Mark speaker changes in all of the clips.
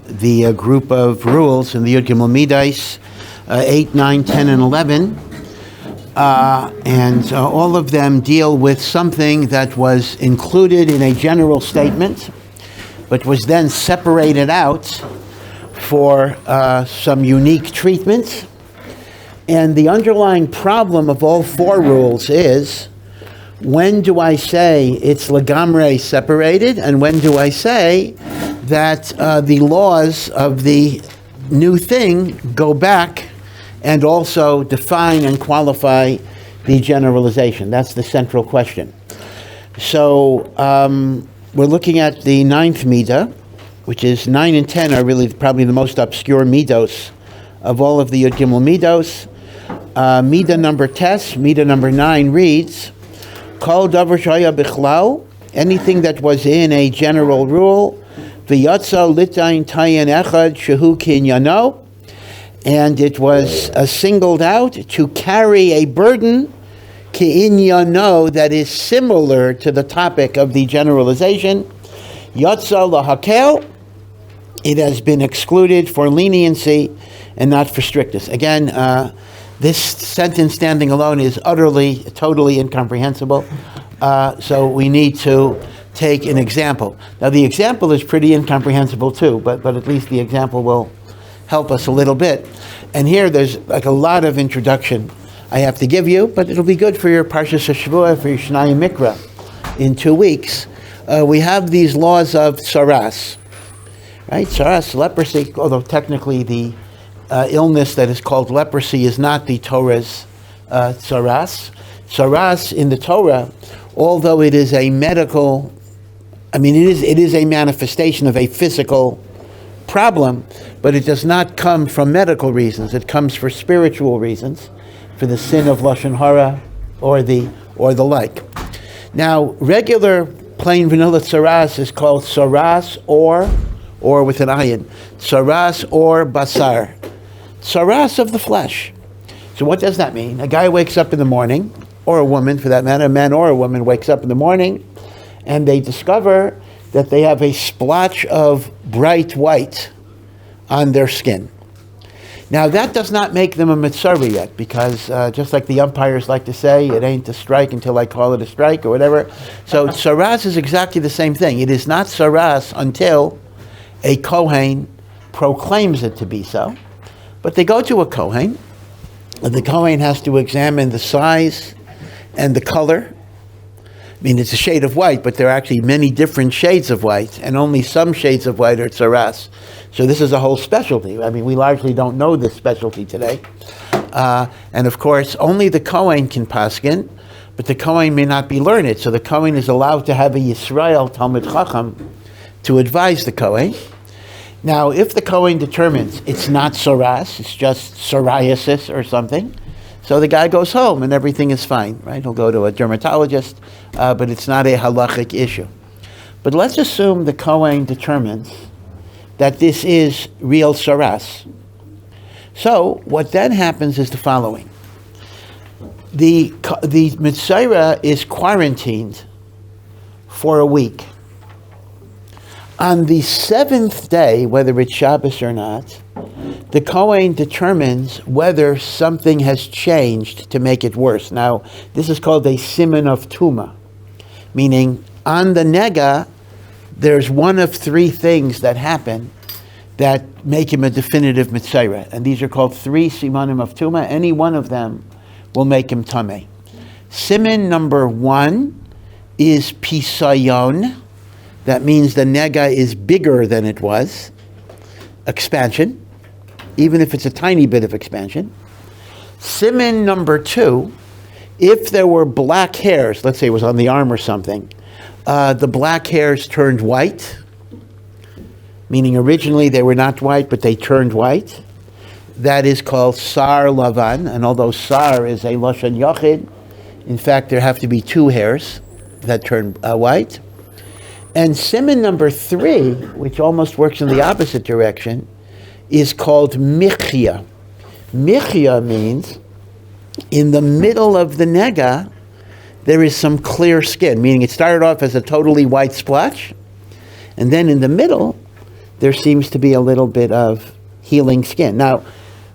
Speaker 1: the group of rules in the Yud Gimel Middos, 8, 9, 10, and 11. And all of them deal with something that was included in a general statement, but was then separated out for some unique treatment. And the underlying problem of all 4 rules is, when do I say it's legamre separated, and when do I say that the laws of the new thing go back and also define and qualify the generalization? That's the central question. So we're looking at the 9th midah, which is 9 and 10 are really probably the most obscure middos of all of the Yud Gimel middos. Midah number tes, midah number 9 reads, Kol davar shaya bichlal, anything that was in a general rule, v'yatza litain tayin echad shehu kinyano, and it was singled out to carry a burden ki'inyano that is similar to the topic of the generalization. Yatza lahakel, it has been excluded for leniency and not for strictness. Again, this sentence standing alone is totally incomprehensible. So we need to take an example. Now the example is pretty incomprehensible too, but at least the example will help us a little bit. And here there's like a lot of introduction I have to give you, but it'll be good for your Parshas HaShavua, for your Shnayim Mikra in 2 weeks. We have these laws of saras, right? Saras, leprosy, although technically the illness that is called leprosy is not the Torah's saras. Saras in the Torah, although it is a medical, it is a manifestation of a physical problem, but it does not come from medical reasons. It comes for spiritual reasons, for the sin of lashon hara or the like. Now, regular plain vanilla saras is called saras or with an ayin, saras or basar. Saras of the flesh. So what does that mean? A guy wakes up in the morning, or a woman for that matter, a man or a woman wakes up in the morning, and they discover that they have a splotch of bright white on their skin. Now that does not make them a mitzvah yet, because just like the umpires like to say, it ain't a strike until I call it a strike or whatever. So saras is exactly the same thing. It is not saras until a Kohen proclaims it to be so. But they go to a Kohen, and the Kohen has to examine the size and the color. It's a shade of white, but there are actually many different shades of white, and only some shades of white are saras. So this is a whole specialty. We largely don't know this specialty today. And of course, only the Kohen can paskin, but the Kohen may not be learned. So the Kohen is allowed to have a Yisrael Talmid Chacham to advise the Kohen. Now, if the Kohen determines it's not saras, it's just psoriasis or something, so the guy goes home and everything is fine, right? He'll go to a dermatologist, but it's not a halachic issue. But let's assume the Kohen determines that this is real saras. So what then happens is the following. The mitzvah is quarantined for a week. On the 7th day, whether it's Shabbos or not, the Kohen determines whether something has changed to make it worse. Now, this is called a siman of tuma, meaning on the nega, there's one of 3 things that happen that make him a definitive mitzvah, and these are called 3 simanim of tuma. Any one of them will make him tameh. Siman number 1 is pisayon. That means the nega is bigger than it was. Expansion, even if it's a tiny bit of expansion. Siman number 2, if there were black hairs, let's say it was on the arm or something, the black hairs turned white, meaning originally they were not white, but they turned white. That is called sar lavan, and although sar is a lashon yachid, in fact there have to be 2 hairs that turn white. And siman number 3, which almost works in the opposite direction, is called mikhva. Mikhva means in the middle of the nega, there is some clear skin, meaning it started off as a totally white splotch, and then in the middle, there seems to be a little bit of healing skin. Now,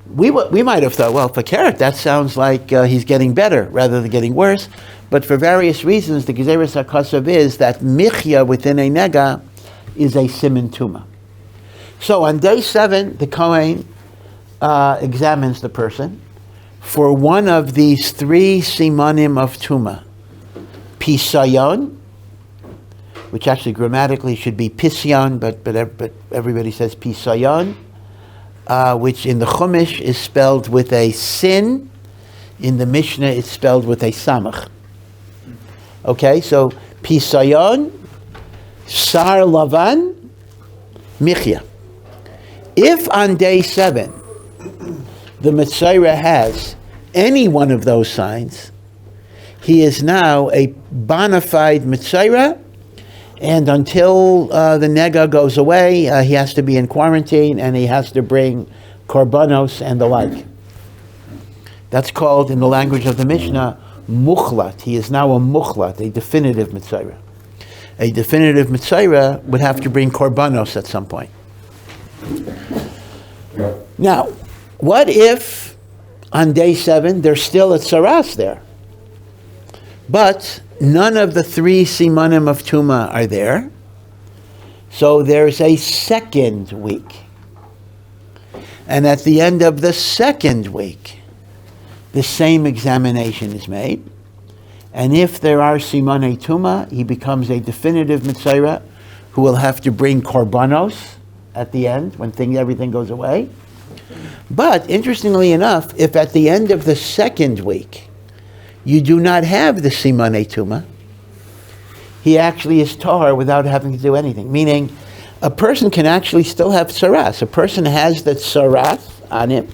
Speaker 1: we might have thought, well, for carrot, that sounds like he's getting better rather than getting worse. But for various reasons, the Gezeres HaKosav is that mikhya within a nega is a siman tuma. So on day 7, the Kohen examines the person for one of these 3 simanim of tuma. Pisayon, which actually grammatically should be pisyon, but everybody says pisayon, which in the Chumash is spelled with a sin. In the Mishnah, it's spelled with a samach. Okay, so pisayon, sar lavan, mikhya. If on day 7 the Mitzayra has any one of those signs, he is now a bona fide Mitzayra, and until the nega goes away, he has to be in quarantine and he has to bring korbanos and the like. That's called, in the language of the Mishnah, mukhlat. He is now a mukhlat, a definitive Mitzayra. A definitive Mitzayra would have to bring korbanos at some point. Now, what if on day 7 there's still a saras there, but none of the 3 simanim of tuma are there? So there's a second week, and at the end of the second week, the same examination is made, and if there are simanei tuma, he becomes a definitive mitzayra who will have to bring korbanos at the end when everything goes away. But interestingly enough, if at the end of the second week you do not have the simanei tuma, he actually is tahor without having to do anything. Meaning, a person can actually still have saras. A person has that saras on him,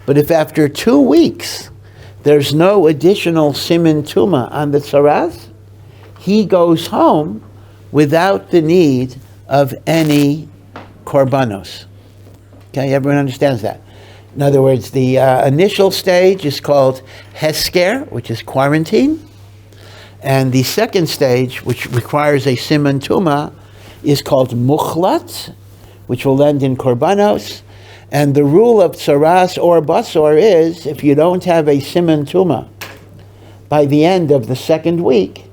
Speaker 1: but if after 2 weeks there's no additional siman tuma on the saras, he goes home without the need of any korbanos. Okay, everyone understands that. In other words, the initial stage is called hesker, which is quarantine, and the second stage, which requires a siman tuma, is called mukhlat, which will end in korbanos. And the rule of saras or basor is, if you don't have a siman tuma by the end of the second week,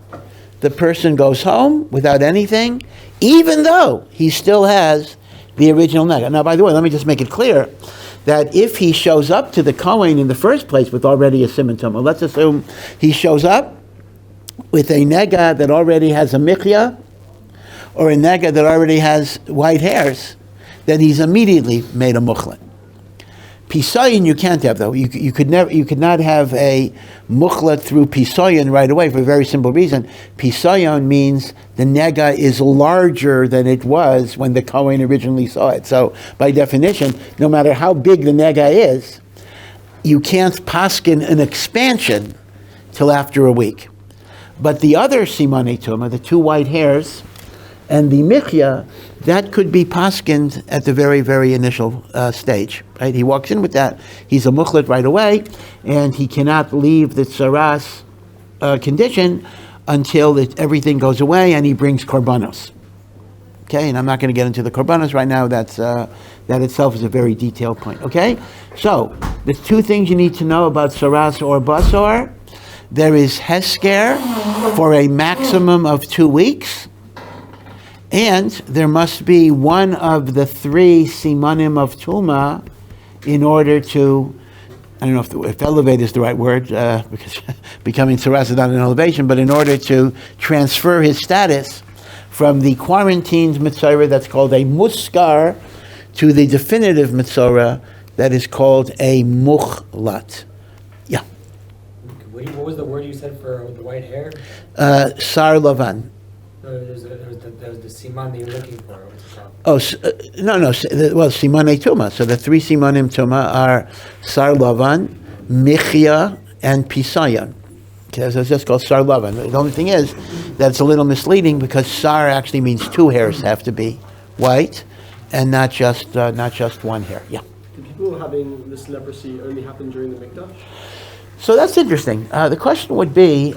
Speaker 1: the person goes home without anything, even though he still has the original nega. Now, by the way, let me just make it clear that if he shows up to the Kohen in the first place with already a siman tuma, let's assume he shows up with a nega that already has a mikhya, or a nega that already has white hairs, then he's immediately made a mukhlat. Pisayin you can't have though. You could not have a mukhlat through pisayin right away for a very simple reason. Pisayin means the nega is larger than it was when the Kohen originally saw it. So by definition, no matter how big the nega is, you can't paskin an expansion till after a week. But the other simanei tuma, the 2 white hairs, and the mikhya, that could be paskind at the very, very initial stage. Right? He walks in with that. He's a mukhlat right away, and he cannot leave the saras condition until everything goes away, and he brings korbanos. Okay, and I'm not going to get into the korbanos right now. That itself is a very detailed point. Okay, so there's 2 things you need to know about saras or basor. There is hesker for a maximum of 2 weeks. And there must be one of the 3 simanim of tuma in order to, I don't know if elevate is the right word, because becoming saras is not an elevation, but in order to transfer his status from the quarantined mitzvah that's called a muskar to the definitive mitzvah that is called a mukhlat. Yeah.
Speaker 2: What was the word you said for the white hair?
Speaker 1: Sar lavan.
Speaker 2: There was the siman that you're looking for. What's it called?
Speaker 1: Oh, well, simanei tuma. So the 3 simanim tuma are sar lavan, mikhya, and pisayan. Okay, so it's just called sar lavan. The only thing is that it's a little misleading because sar actually means 2 hairs have to be white, and not just 1 hair. Yeah.
Speaker 3: Do people having this leprosy only happen during the Middos?
Speaker 1: So that's interesting. The question would be.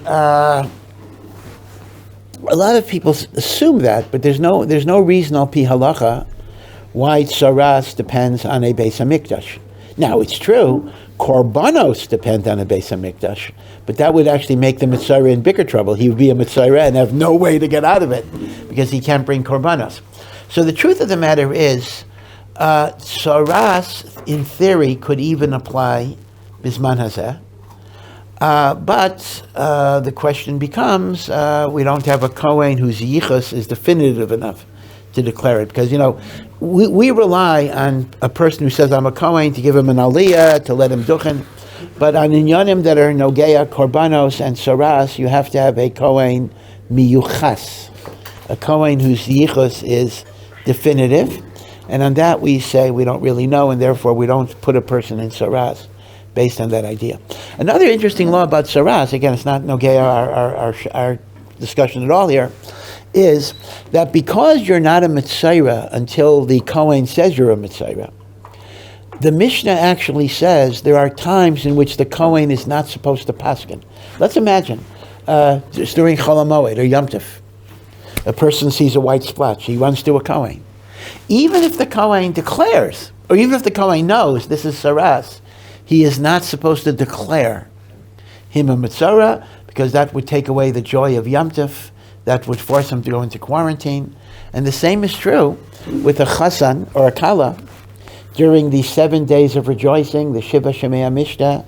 Speaker 1: A lot of people assume that, but there's no reason al pi halacha why saras depends on a Beis HaMikdash. Now, it's true, korbanos depend on a Beis HaMikdash, but that would actually make the Mitzvah in bigger trouble. He would be a Mitzvah and have no way to get out of it because he can't bring korbanos. So the truth of the matter is, saras, in theory, could even apply bisman hazeh. But the question becomes, we don't have a Kohen whose yichus is definitive enough to declare it. Because, we rely on a person who says, I'm a Kohen, to give him an aliyah, to let him duchen. But on inyanim that are nogeya, korbanos, and saras, you have to have a Kohen miyuchas, a Kohen whose yichus is definitive. And on that we say we don't really know, and therefore we don't put a person in saras based on that idea. Another interesting law about saras, again, it's not nogeya our discussion at all here, is that because you're not a Mitzayra until the Kohen says you're a Mitzayra, the Mishnah actually says there are times in which the Kohen is not supposed to paskin. Let's imagine, just during Chol HaMoed or Yom Tov, a person sees a white splotch, he runs to a Kohen. Even if the Kohen declares, or even if the Kohen knows this is saras, he is not supposed to declare him a Mitzayra, because that would take away the joy of Yom Tov. That would force him to go into quarantine. And the same is true with a chasan or a kala during the 7 days of rejoicing, the Shiva Shemei Mishta,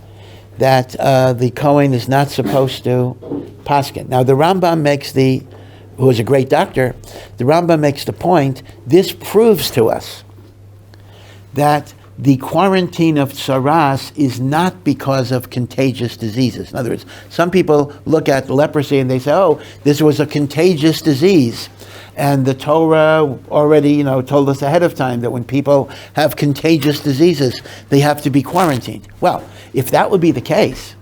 Speaker 1: that the Kohen is not supposed to paskin. Now the Rambam who is a great doctor, the Rambam makes the point, this proves to us that the quarantine of saras is not because of contagious diseases. In other words, some people look at leprosy and they say, oh, this was a contagious disease. And the Torah already, told us ahead of time that when people have contagious diseases, they have to be quarantined. Well, if that would be the case,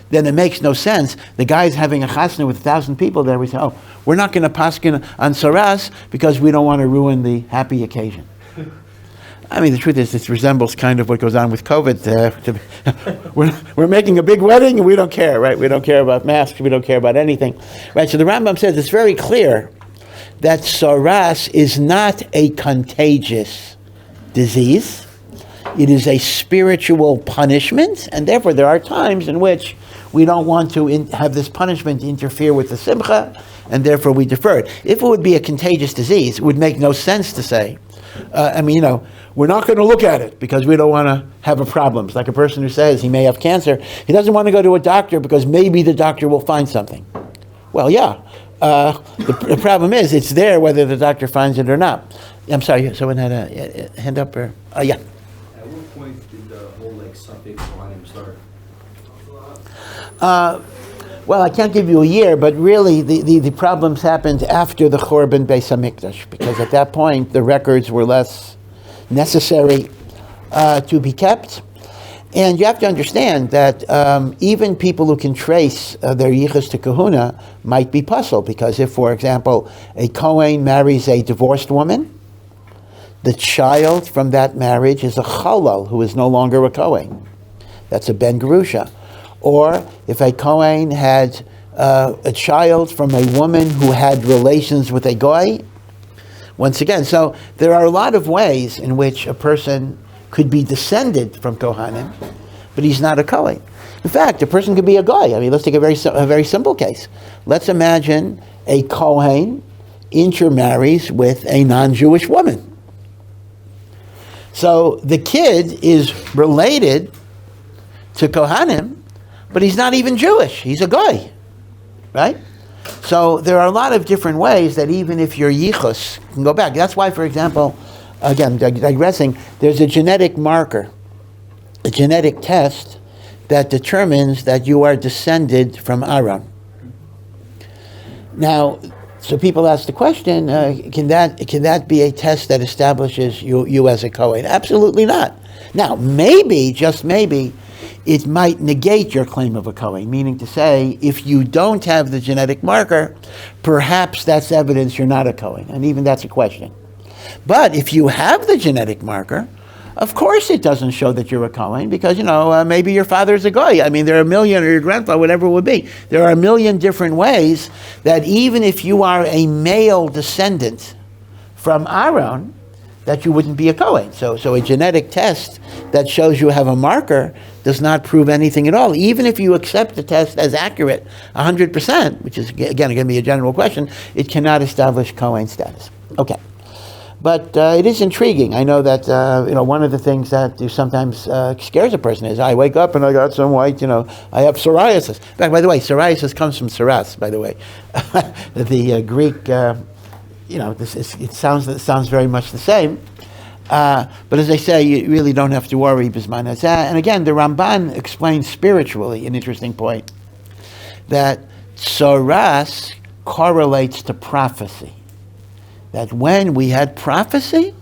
Speaker 1: then it makes no sense. The guy's having a chasna with 1,000 people there. We say, oh, we're not going to paskin on saras because we don't want to ruin the happy occasion. I mean, the truth is, this resembles kind of what goes on with COVID. We're making a big wedding and we don't care, right? We don't care about masks. We don't care about anything, right? So the Rambam says it's very clear that saras is not a contagious disease. It is a spiritual punishment, and therefore there are times in which we don't want to have this punishment interfere with the simcha, and therefore we defer it. If it would be a contagious disease, it would make no sense to say, we're not going to look at it because we don't want to have a problem. It's like a person who says he may have cancer. He doesn't want to go to a doctor because maybe the doctor will find something. Well, yeah. The problem is it's there whether the doctor finds it or not. I'm sorry, someone had a hand up? Or yeah.
Speaker 4: At what point did the whole suffix line start?
Speaker 1: Well, I can't give you a year, but really the problems happened after the Churban Beis HaMikdash, because at that point the records were less necessary to be kept. And you have to understand that even people who can trace their yichus to kahuna might be puzzled, because if, for example, a Kohen marries a divorced woman, the child from that marriage is a chalal who is no longer a Kohen. That's a ben gerusha. Or if a Kohen had a child from a woman who had relations with a goy, once again, so there are a lot of ways in which a person could be descended from Kohanim, but he's not a Kohen. In fact, a person could be a goy. I mean, let's take a very simple case. Let's imagine a Kohen intermarries with a non-Jewish woman. So the kid is related to Kohanim, but he's not even Jewish. He's a goy, right? So there are a lot of different ways that even if your yichus can go back. That's why, for example, again, digressing, there's a genetic marker, a genetic test that determines that you are descended from Aaron. Now, so people ask the question, can that be a test that establishes you as a Kohen? Absolutely not. Now, maybe, just maybe, it might negate your claim of a Kohen, meaning to say, if you don't have the genetic marker, perhaps that's evidence you're not a Kohen, and even that's a question. But if you have the genetic marker, of course it doesn't show that you're a Kohen, because, maybe your father's a goy. I mean, there are a million, or your grandfather, whatever it would be. There are a million different ways that even if you are a male descendant from Aaron, that you wouldn't be a Kohen. So a genetic test that shows you have a marker does not prove anything at all. Even if you accept the test as accurate 100%, which is, again, going to be a general question, it cannot establish Kohen status. Okay. But it is intriguing. I know that one of the things that sometimes scares a person is I wake up and I got some white, I have psoriasis. By the way, psoriasis comes from saras. By the way, the Greek, it sounds very much the same. But as I say, you really don't have to worry. And again, the Ramban explains spiritually an interesting point that saras correlates to prophecy. That when we had prophecy,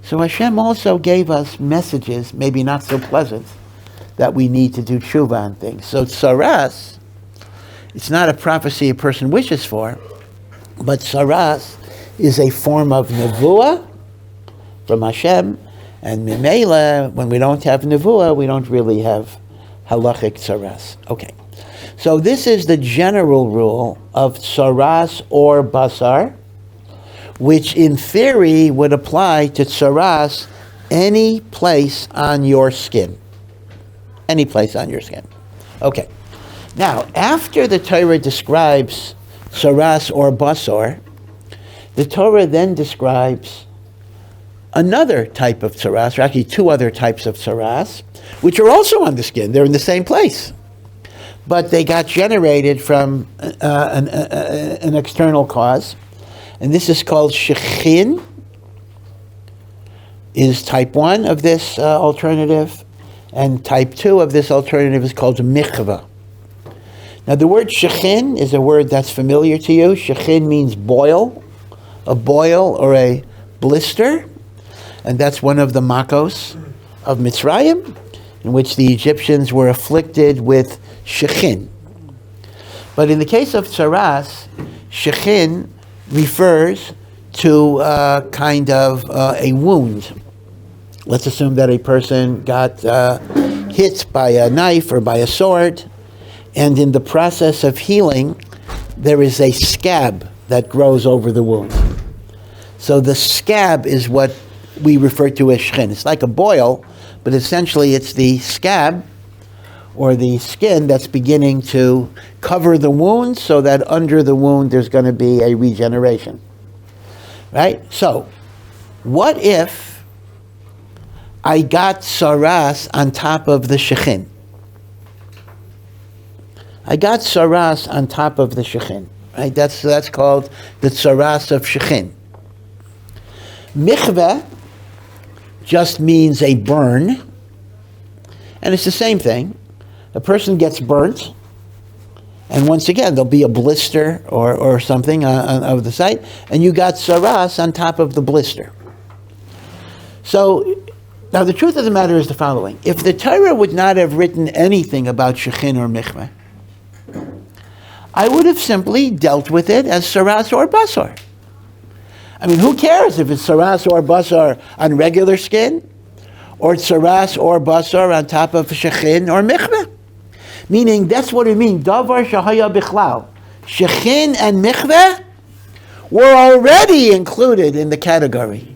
Speaker 1: so Hashem also gave us messages, maybe not so pleasant, that we need to do tshuva on things. So saras, it's not a prophecy a person wishes for, but saras is a form of nevuah from Hashem, and Mimela, when we don't have nevuah, we don't really have halachic saras. Okay, so this is the general rule of saras or basar, which in theory would apply to saras any place on your skin. Any place on your skin. Okay. Now, after the Torah describes saras or basar, the Torah then describes another type of saras, or actually two other types of saras, which are also on the skin. They're in the same place. But they got generated from an external cause. And this is called Shechin, is type 1 of this alternative, and type 2 of this alternative is called mikhva. Now the word Shechin is a word that's familiar to you. Shechin means boil, a boil or a blister, and that's one of the makos of Mitzrayim, in which the Egyptians were afflicted with Shechin. But in the case of saras, Shechin refers to a wound. Let's assume that a person got hit by a knife or by a sword, and in the process of healing, there is a scab that grows over the wound. So the scab is what we refer to as shechin. It's like a boil, but essentially it's the scab or the skin that's beginning to cover the wound so that under the wound there's going to be a regeneration. Right? So, what if I got saras on top of the shechin? I got saras on top of the shechin. Right? That's called the saras of shechin. Mikhva just means a burn, and it's the same thing. A person gets burnt, and once again, there'll be a blister or something of the site, and you got saras on top of the blister. So, now the truth of the matter is the following. If the Torah would not have written anything about Shechin or mikhva, I would have simply dealt with it as saras or basar. I mean, who cares if it's saras or basar on regular skin, or saras or basar on top of Shechin or mikhva? Meaning, that's what it means. Davar shahaya bichlal. Shechin and mikhva were already included in the category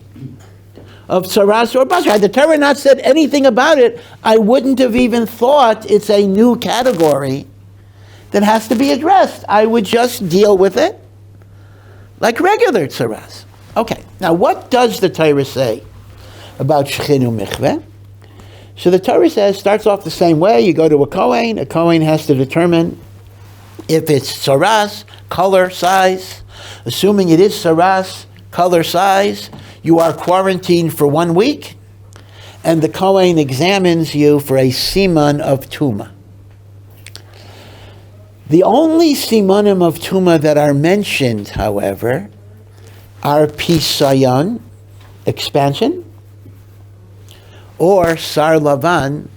Speaker 1: of saras or basar. Had the Torah not said anything about it, I wouldn't have even thought it's a new category that has to be addressed. I would just deal with it like regular saras. Okay, now what does the Torah say about Shechin and mikhva? So the Torah starts off the same way. You go to a Kohen has to determine if it's saras, color, size. Assuming it is saras, color, size, you are quarantined for 1 week, and the Kohen examines you for a siman of tumah. The only simanim of tumah that are mentioned, however, are pisayon, expansion, or sar lavan,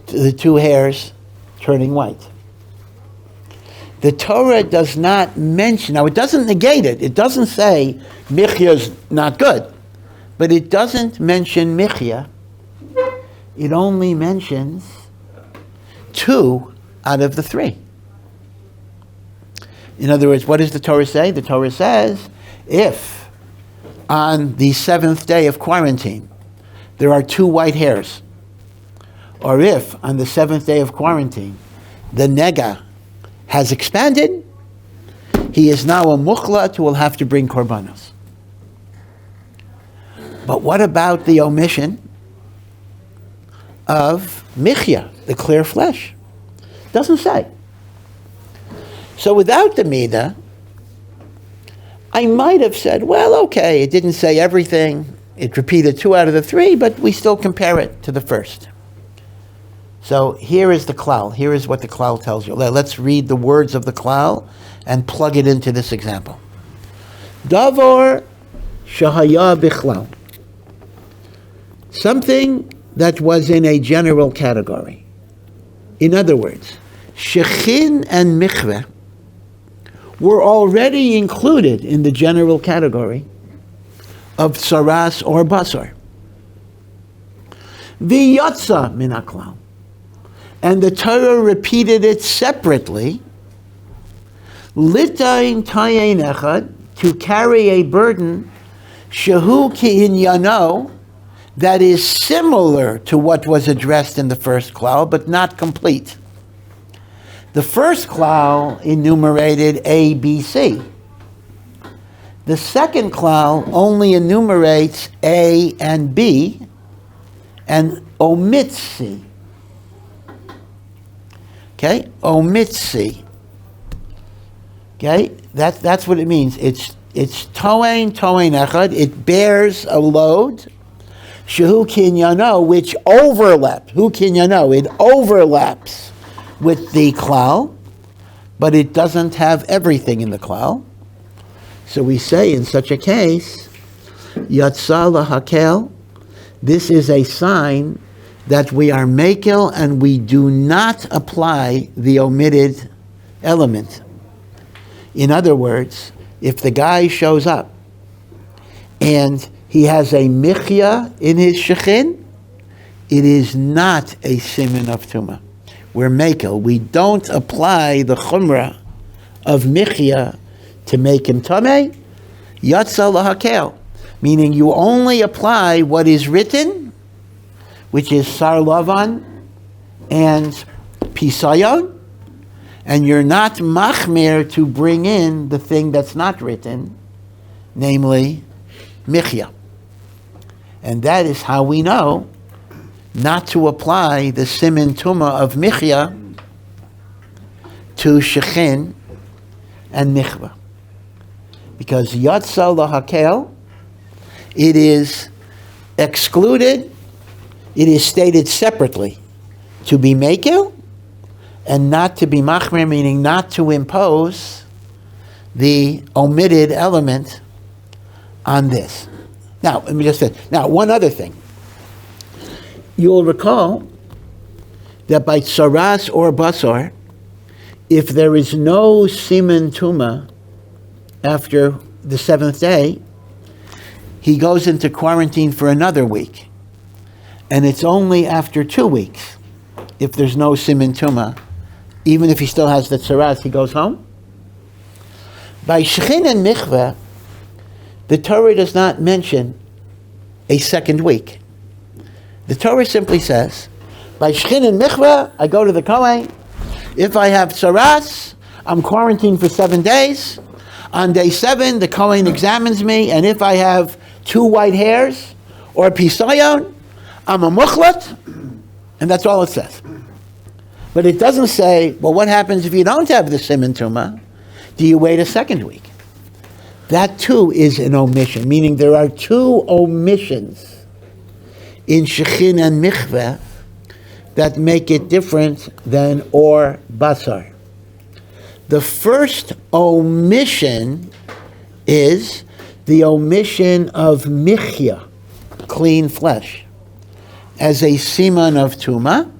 Speaker 1: the two hairs turning white. The Torah does not mention, now it doesn't negate it. It doesn't say mikhya is not good, but it doesn't mention mikhya. It only mentions 2 out of the 3. In other words, what does the Torah say? The Torah says, if on the 7th day of quarantine, there are 2 white hairs, or if on the 7th day of quarantine, the nega has expanded, he is now a mukhlat who will have to bring korbanos. But what about the omission of mikhya, the clear flesh? Doesn't say. So without the midah, I might have said, well, okay, it didn't say everything. It repeated 2 out of the 3, but we still compare it to the first. So here is the klal. Here is what the klal tells you. Let's read the words of the klal and plug it into this example. Davar shahaya bichlal. Something that was in a general category. In other words, Shechin and mikhva were already included in the general category of saras or basar. V'yatsa min haklal. And the Torah repeated it separately, litain tayin echad, to carry a burden, shehu ki'inyano, that is similar to what was addressed in the first klal, but not complete. The first klal enumerated A, B, C. The second klal only enumerates A and B and omits C. Okay, omits C. Okay, that's what it means. It's toein echad. It bears a load. Shehu kinyano, which overlaps. Hu kinyano, it overlaps with the klal, but it doesn't have everything in the klal. So we say in such a case, yatsa lahakel, this is a sign that we are makel and we do not apply the omitted element. In other words, if the guy shows up and he has a mikhya in his shechin, it is not a siman of tumah. We're makel. We don't apply the chumrah of mikhya to make him tameh. Yatsa lahakel, meaning you only apply what is written, which is sar lavan and pisayon, and you're not machmir to bring in the thing that's not written, namely mikhya. And that is how we know not to apply the siman tumah of mikhya to shechin and mikhva. Because yatsa lahakel, it is excluded, it is stated separately to be makel and not to be machmir, meaning not to impose the omitted element on this. Now, let me just say, one other thing. You'll recall that by saras or basar, if there is no siman tumah after the 7th day, he goes into quarantine for another week. And it's only after 2 weeks, if there's no siman tumah, even if he still has the saras, he goes home. By Shechin and mikhva, the Torah does not mention a second week. The Torah simply says, by Shechin and mikhva, I go to the Kohen. If I have saras, I'm quarantined for 7 days. On day 7, the Kohen examines me, and if I have 2 white hairs or pisayon, I'm a mukhlat, and that's all it says. But it doesn't say, well, what happens if you don't have the siman tumah? Do you wait a second week? That too is an omission, meaning there are 2 omissions in Shechin and mikhva that make it different than or basar. The first omission is the omission of mikhya, clean flesh, as a siman of tumah.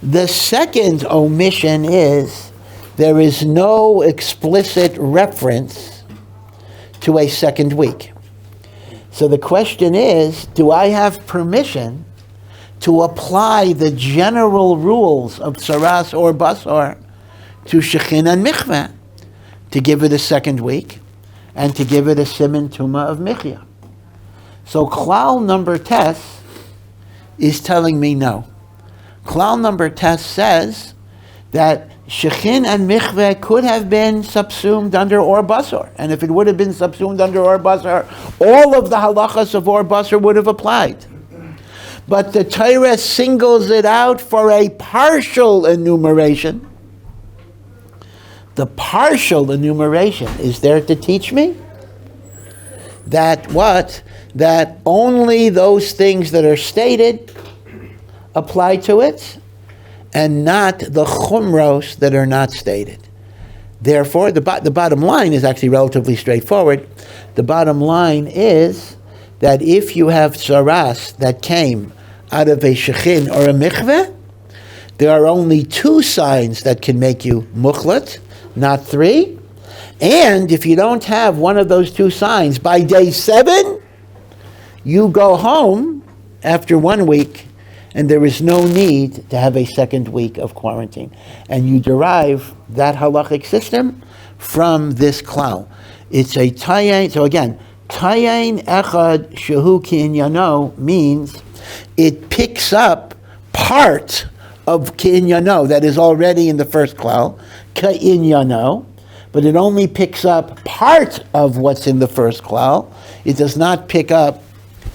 Speaker 1: The second omission is there is no explicit reference to a second week. So the question is, do I have permission to apply the general rules of saras or basar to Shechin and mikhva, to give it a second week, and to give it a siman tuma of mikhya. So klal number tes is telling me no. Klal number tes says that Shechin and mikhva could have been subsumed under or basar, and if it would have been subsumed under or basar, all of the halachas of or basar would have applied. But the Torah singles it out for a partial enumeration. The partial enumeration is there to teach me that what? That only those things that are stated apply to it, and not the chumros that are not stated. Therefore, the bottom line is actually relatively straightforward. The bottom line is that if you have saras that came out of a shechin or a mikhva, there are only 2 signs that can make you mukhlat, not 3. And if you don't have one of those 2 signs by day 7, you go home after 1 week, and there is no need to have a second week of quarantine. And you derive that halachic system from this klal. It's a tayain. So again, tayain echad shehu ki'inyano means it picks up part of ki'inyano that is already in the first klal, ki'inyano, but it only picks up part of what's in the first klal. It does not pick up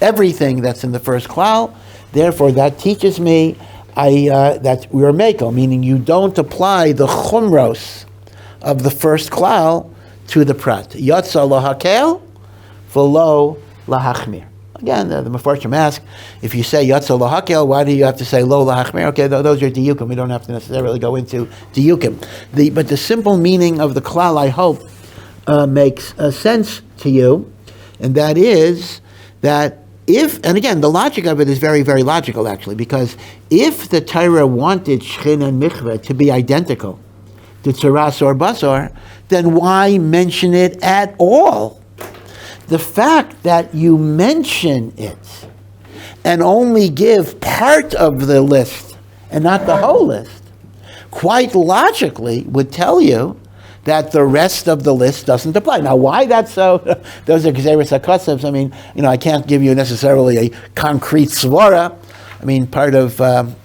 Speaker 1: everything that's in the first klal. Therefore, that teaches me that we're meko, meaning you don't apply the chumros of the first klal to the prat. Yatsa lahakel, v'lo lahachmir. Again, the Mefarshim ask, if you say yatsa lahakel, why do you have to say lo lahachmir? Okay, those are diyukim. We don't have to necessarily go into diyukim. But the simple meaning of the klal, I hope, makes sense to you, and that is that if, and again, the logic of it is very, very logical, actually, because if the Torah wanted Shechin and mikhva to be identical to saras or basar, then why mention it at all? The fact that you mention it and only give part of the list and not the whole list, quite logically would tell you that the rest of the list doesn't apply. Now, why that's so? Those are gezeres hakosevs. I mean, I can't give you necessarily a concrete svara. I mean, part of, the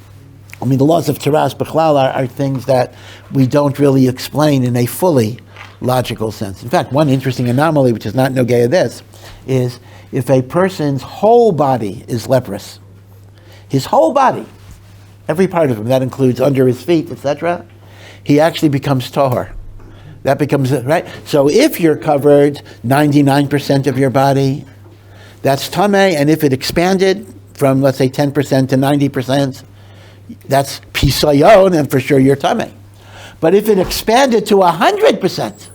Speaker 1: laws of Taras B'chlal are things that we don't really explain in a fully logical sense. In fact, one interesting anomaly, which is not nogay of this, is if a person's whole body is leprous, his whole body, every part of him, that includes under his feet, etc., he actually becomes tahor. That becomes, right? So if you're covered 99% of your body, that's tameh, and if it expanded from, let's say, 10% to 90%, that's pisayon, and for sure you're tameh. But if it expanded to 100%,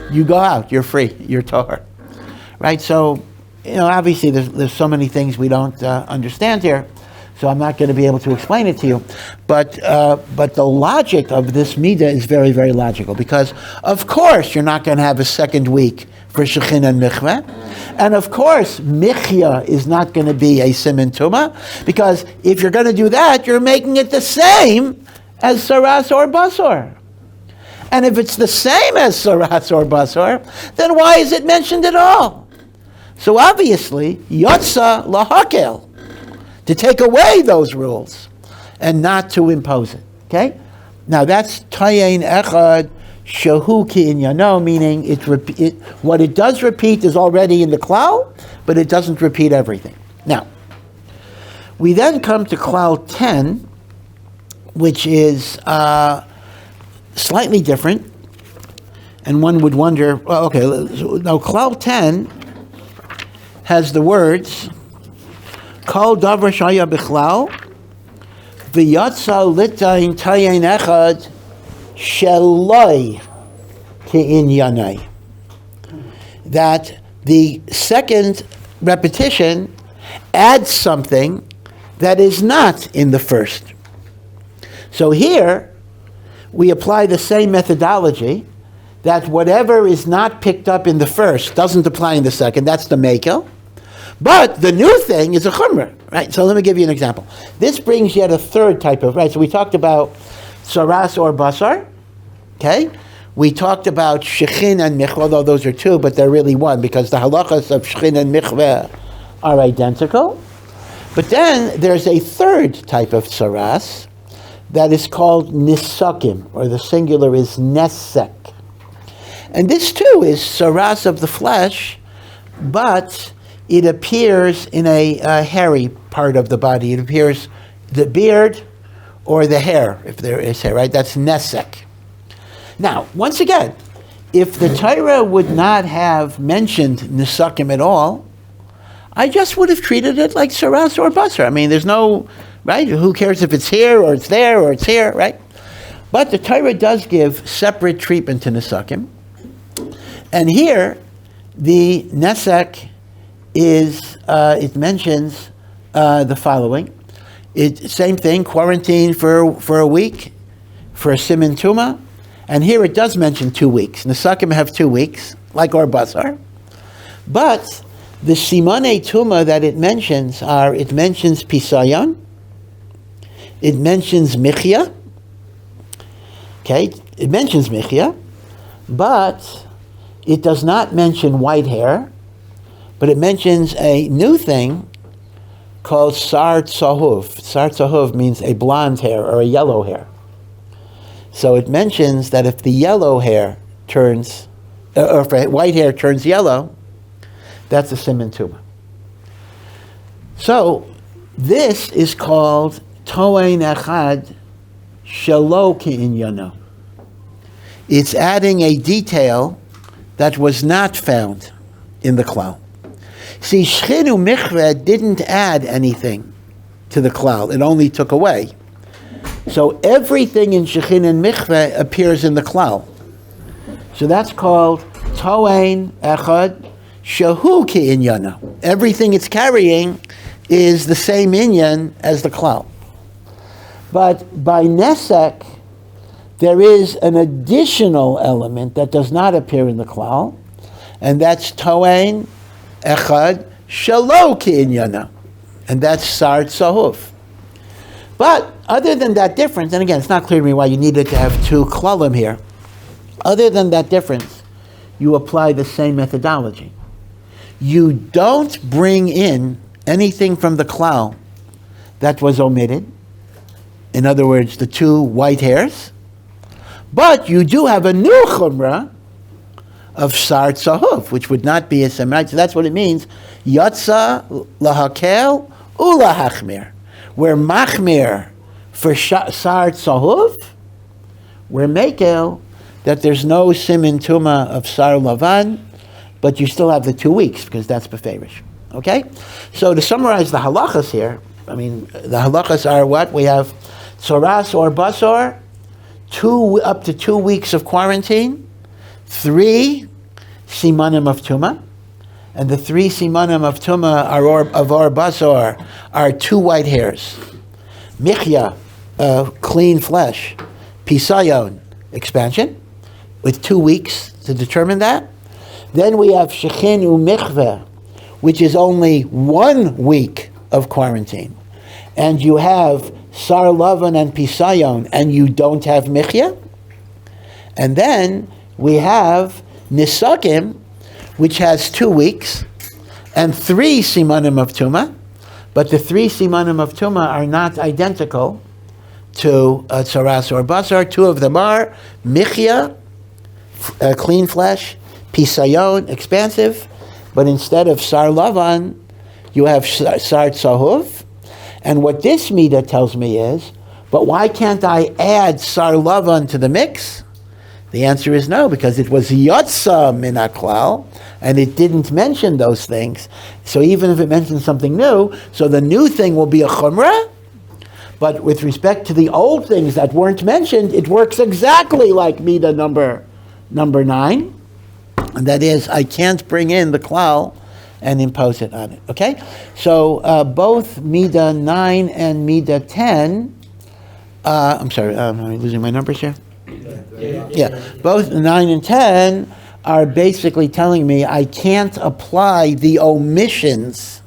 Speaker 1: you go out, you're free, you're tahor. Right? So, obviously there's so many things we don't understand here, so I'm not going to be able to explain it to you. But the logic of this midah is very, very logical, because of course you're not going to have a second week for Shechin and mikhva, and of course mikhya is not going to be a siman tuma, because if you're going to do that, you're making it the same as saras or basar. And if it's the same as saras or basar, then why is it mentioned at all? So obviously, yotza lahakel, to take away those rules and not to impose it. Okay? Now that's tayin echad shehu ki'inyano, meaning what it does repeat is already in the klal, but it doesn't repeat everything. Now, we then come to klal 10, which is slightly different, and one would wonder, well, okay, now klal 10 has the words Kol davar shaya bichlal v'yatsa litain tayin echad sheloi ki'inyanai. That the second repetition adds something that is not in the first. So here we apply the same methodology, that whatever is not picked up in the first doesn't apply in the second. That's the mekel. But the new thing is a chumrah, right? So let me give you an example. This brings yet a third type of, right? So we talked about saras or basar, okay? we talked about Shechin and mikhva, although those are two, but they're really one, because the halachas of Shechin and mikhva are identical. But then there's a third type of saras that is called Nisakim, or the singular is nesek. And this too is saras of the flesh, but it appears in a hairy part of the body. It appears the beard or the hair, if there is hair, right? That's nesek. Now, once again, if the Torah would not have mentioned Nisakim at all, I just would have treated it like saras or basar. I mean, there's no, right? Who cares if it's here or it's there or it's here, right? But the Torah does give separate treatment to Nisakim. And here, the nesek is, it mentions the following. Same thing, quarantine for a week, for a siman tuma. And here it does mention 2 weeks. Nisakim have 2 weeks, like or basar. But the simanei tuma that it mentions pisayon, it mentions mikhya, okay, it mentions mikhya, but it does not mention white hair, but it mentions a new thing called sar tzahuv. Sar tzahuv means a blonde hair or a yellow hair. So it mentions that if the yellow hair turns, or if white hair turns yellow, that's a siman tuma. So this is called toein echad shelo ki'inyano. It's adding a detail that was not found in the klal. See, Shechin mikhva didn't add anything to the klal; it only took away. So everything in Shechin and mikhva appears in the klal. So that's called toein echad shehu ki'inyana. Everything it's carrying is the same inyan as the klal. But by nesek, there is an additional element that does not appear in the klal, and that's toein echad shelo ki'inyana, and that's sar tzahuv. But other than that difference, and again, it's not clear to me why you needed to have 2 klalim here. Other than that difference, you apply the same methodology. You don't bring in anything from the klal that was omitted. In other words, the 2 white hairs. But you do have a new chumrah of sar tzahuv, which would not be a semirite. So that's what it means. Yatsa lahakel ulahachmir. We're machmir for sar tzahuv. We're mekel that there's no siman tuma of sar lavan, but you still have the 2 weeks because that's beferish. Okay? So to summarize the halachas here, I mean, the halachas are what? We have saras or basar, up to 2 weeks of quarantine, 3 simanim of tuma, and the 3 simanim of tuma of ohr basar are 2 white hairs. Mikhya, clean flesh. Pisayon, expansion, with 2 weeks to determine that. Then we have Shechin mikhva, which is only 1 week of quarantine. And you have sar lavan and pisayon, and you don't have mikhya. And then we have Nisakim, which has 2 weeks, and 3 simanim of tuma, but the 3 simanim of tuma are not identical to saras or basar. 2 of them are mikhya, clean flesh, pisayon, expansive, but instead of sar lavan, you have sar tzahuv. And what this midah tells me is, but why can't I add sar lavan to the mix? The answer is no, because it was yotza min haklal, and it didn't mention those things. So even if it mentions something new, so the new thing will be a chumrah, but with respect to the old things that weren't mentioned, it works exactly like midah number 9, and that is, I can't bring in the klal and impose it on it. Okay? So both midah 9 and midah 10, I'm sorry, am I losing my numbers here? Yeah, both 9 and 10 are basically telling me I can't apply the omissions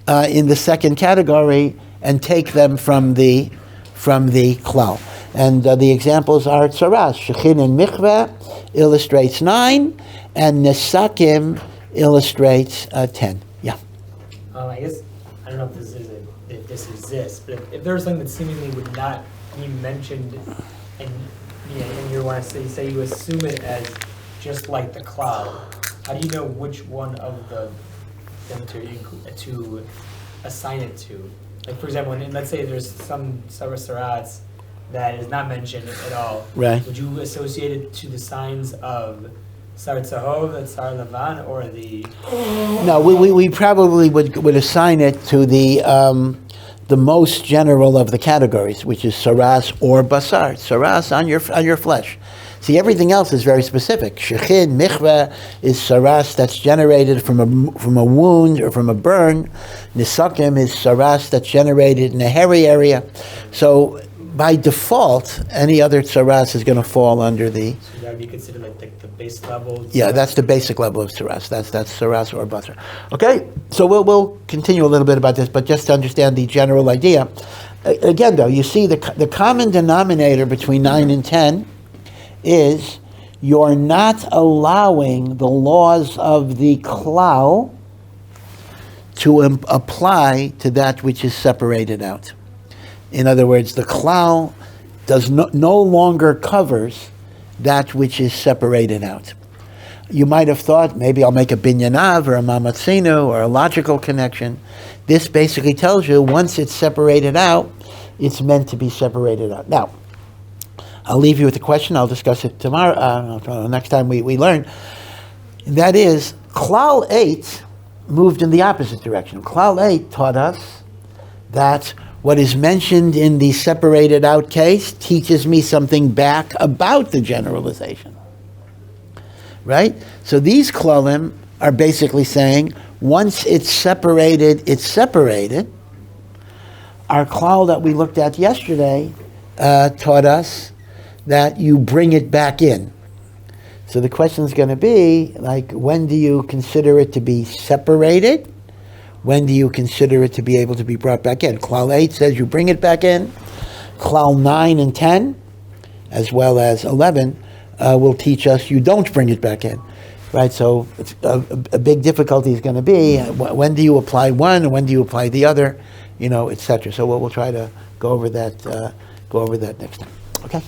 Speaker 1: in the second category and take them from the klal. And the examples are saras. Shechin and mikhva illustrates 9, and Nisakim illustrates 10. Yeah.
Speaker 2: I guess I don't know if this exists, but if there's something that seemingly would not be mentioned, and you want to say you assume it as just like the cloud, how do you know which one of them to assign it to? Like, for example, let's say there's some saras that is not mentioned at all.
Speaker 1: Right.
Speaker 2: Would you associate it to the signs of Sar Tzahov, and Sar Levan, or the?
Speaker 1: No, we probably would assign it to the most general of the categories, which is saras or basar. Saras on your flesh. See, everything else is very specific. Shechin, mikhva is saras that's generated from a wound or from a burn. Nisakim is saras that's generated in a hairy area. So by default, any other saras is going to fall under the.
Speaker 2: So that would be considered like the base level.
Speaker 1: Yeah, that's the basic level of saras. That's saras or basar. Okay, so we'll continue a little bit about this, but just to understand the general idea. Again, though, you see the common denominator between 9 and 10 is you're not allowing the laws of the klal to apply to that which is separated out. In other words, the klal does no longer covers that which is separated out. You might have thought, maybe I'll make a binyanav or a mamatzinu or a logical connection. This basically tells you once it's separated out, it's meant to be separated out. Now, I'll leave you with a question. I'll discuss it tomorrow, next time we learn. That is, Klal 8 moved in the opposite direction. Klal 8 taught us that what is mentioned in the separated out case teaches me something back about the generalization. Right? So these klalim are basically saying, once it's separated, it's separated. Our klal that we looked at yesterday taught us that you bring it back in. So the question is going to be, like, when do you consider it to be separated? When do you consider it to be able to be brought back in? Klal 8 says you bring it back in. Klal 9 and 10, as well as 11, will teach us you don't bring it back in. Right? So it's a big difficulty is going to be, when do you apply one and when do you apply the other, etc. So we'll try to go over that next time. Okay?